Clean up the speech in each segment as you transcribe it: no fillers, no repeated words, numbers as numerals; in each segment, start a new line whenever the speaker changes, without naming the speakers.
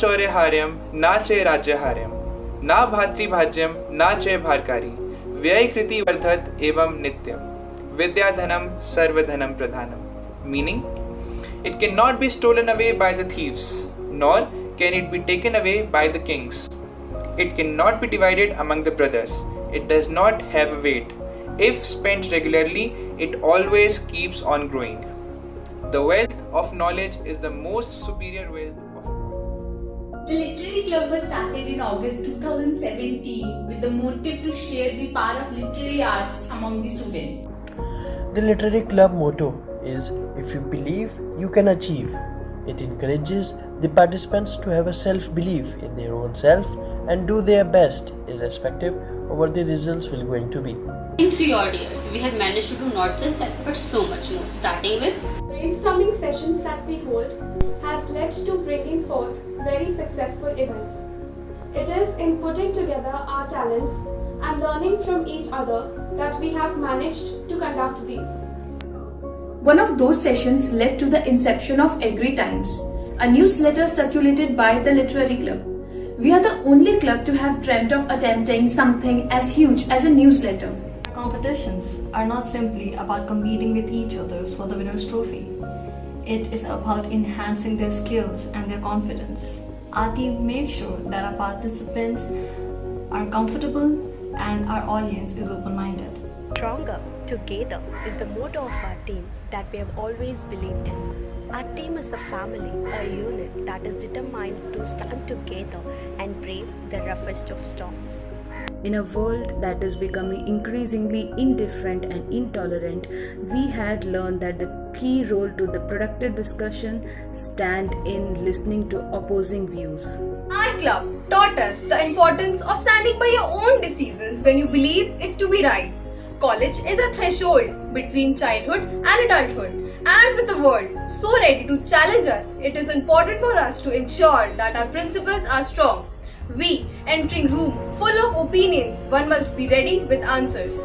चौर्यहार्यम ना चे राज्यहार्यम ना भातृभाज्यम ना चे भारकारी व्ययकृति वर्धत एवं नित्यम विद्याधनम सर्वधनम प्रधानम. Meaning, it cannot be stolen away by the thieves, nor can it be taken away by the kings. It cannot be divided among the brothers. It does not have a weight. If spent regularly, it always keeps on growing. The wealth of knowledge is the most superior wealth of all.
The Literary Club was started in August 2017 with the motive to share the power of literary arts among the students.
The Literary Club motto is, "If you believe, you can achieve." It encourages the participants to have a self-belief in their own self and do their best, irrespective of what the results will going to be.
In 3 odd years, we have managed to do not just that, but so much more. Starting with
brainstorming sessions that we hold has led to bringing forth very successful events. It is in putting together our talents and learning from each other that we have managed to conduct these.
One of those sessions led to the inception of Agri Times, a newsletter circulated by the Literary Club. We are the only club to have dreamt of attempting something as huge as a newsletter.
Competitions are not simply about competing with each other for the winner's trophy. It is about enhancing their skills and their confidence. Our team makes sure that our participants are comfortable and our audience is open-minded.
Stronger together is the motto of our team that we have always believed in. Our team is a family, a unit that is determined to stand together and brave the roughest of storms.
In a world that is becoming increasingly indifferent and intolerant, we had learned that the key role to the productive discussion stand in listening to opposing views.
Our club taught us the importance of standing by your own decisions when you believe it to be right. College is a threshold between childhood and adulthood, and with the world so ready to challenge us, it is important for us to ensure that our principles are strong. We, entering room full of opinions, one must be ready with answers.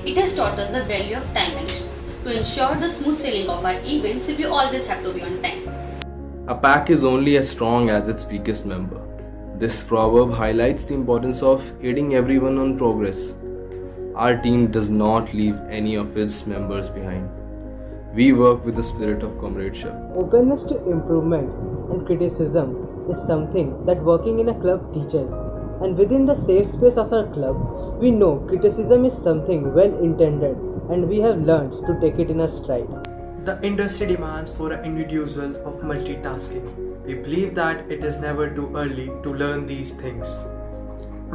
it has taught us the value of time management. To ensure the smooth sailing of our events, we always have to be on time.
A pack is only as strong as its weakest member. This proverb highlights the importance of aiding everyone on progress. Our team does not leave any of its members behind. We work with the spirit of comradeship.
Openness to improvement and criticism is something that working in a club teaches. And within the safe space of our club, we know criticism is something well intended and we have learned to take it in our stride.
The industry demands for individuals of multitasking. We believe that it is never too early to learn these things.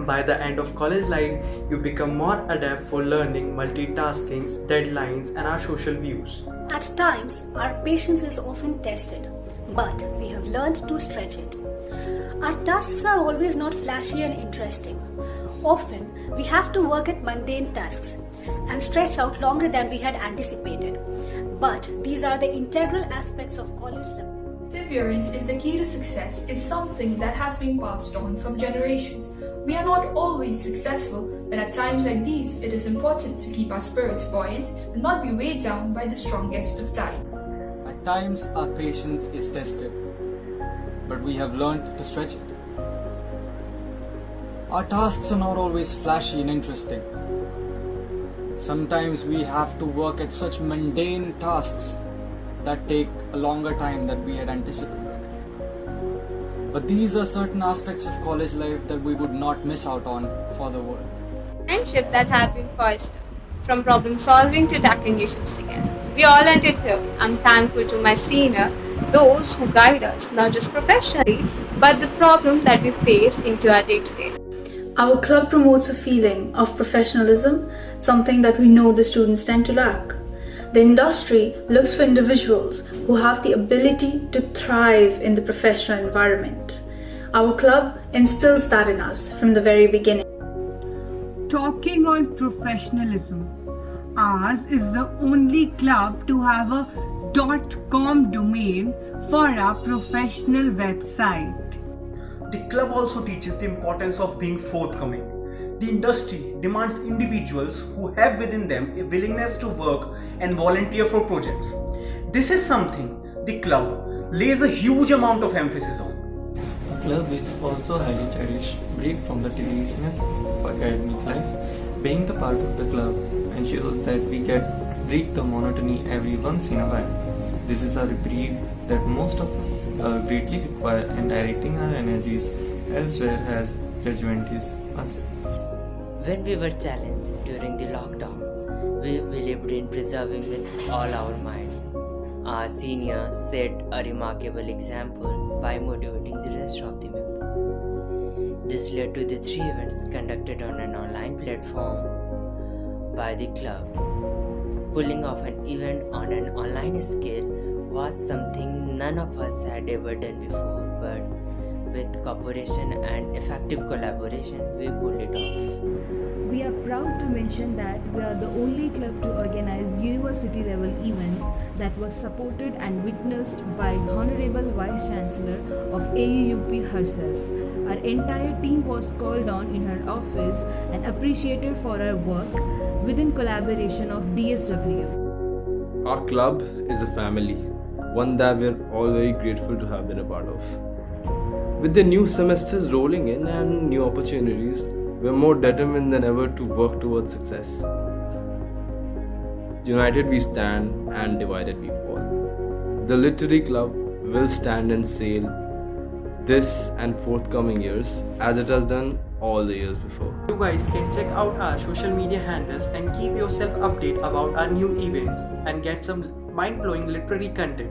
By the end of college life, you become more adept for learning multitasking, deadlines, and our social views.
At times, our patience is often tested, but we have learned to stretch it. Our tasks are always not flashy and interesting. Often, we have to work at mundane tasks and stretch out longer than we had anticipated. But these are the integral aspects of college life.
Perseverance is the key to success is something that has been passed on from generations. We are not always successful, but at times like these, it is important to keep our spirits buoyant and not be weighed down by the strongest of time.
At times, our patience is tested, but we have learned to stretch it. Our tasks are not always flashy and interesting. Sometimes we have to work at such mundane tasks that take a longer time than we had anticipated. But these are certain aspects of college life that we would not miss out on for the world.
Friendship that have been fostered, from problem solving to tackling issues together. We all learned it here. I'm thankful to my senior, those who guide us not just professionally, but the problem that we face into our day-to-day.
Our club promotes a feeling of professionalism, something that we know the students tend to lack. The industry looks for individuals who have the ability to thrive in the professional environment. Our club instills that in us from the very beginning.
Talking on professionalism, ours is the only club to have a .com domain for our professional website.
The club also teaches the importance of being forthcoming. The industry demands individuals who have within them a willingness to work and volunteer for projects. This is something the club lays a huge amount of emphasis on.
club is also highly cherished, break from the tediousness of academic life. Being the part of the club ensures that we can break the monotony every once in a while. This is a reprieve that most of us greatly require, and directing our energies elsewhere has rejuvenated us.
When we were challenged during the lockdown, we believed in preserving with all our minds. Our seniors set a remarkable example by motivating the rest of the members. This led to the 3 events conducted on an online platform by the club. Pulling off an event on an online scale was something none of us had ever done before, but with cooperation and effective collaboration, we pulled it off.
We are proud to mention that we are the only club to organize university level events that was supported and witnessed by Honorable Vice Chancellor of AUUP herself. Our entire team was called on in her office and appreciated for her work within collaboration of DSW.
Our club is a family, one that we're all very grateful to have been a part of. With the new semesters rolling in and new opportunities, we're more determined than ever to work towards success. United we stand and divided we fall. The Literary Club will stand and sail this and forthcoming years as it has done all the years before.
You guys can check out our social media handles and keep yourself updated about our new events and get some mind-blowing literary content.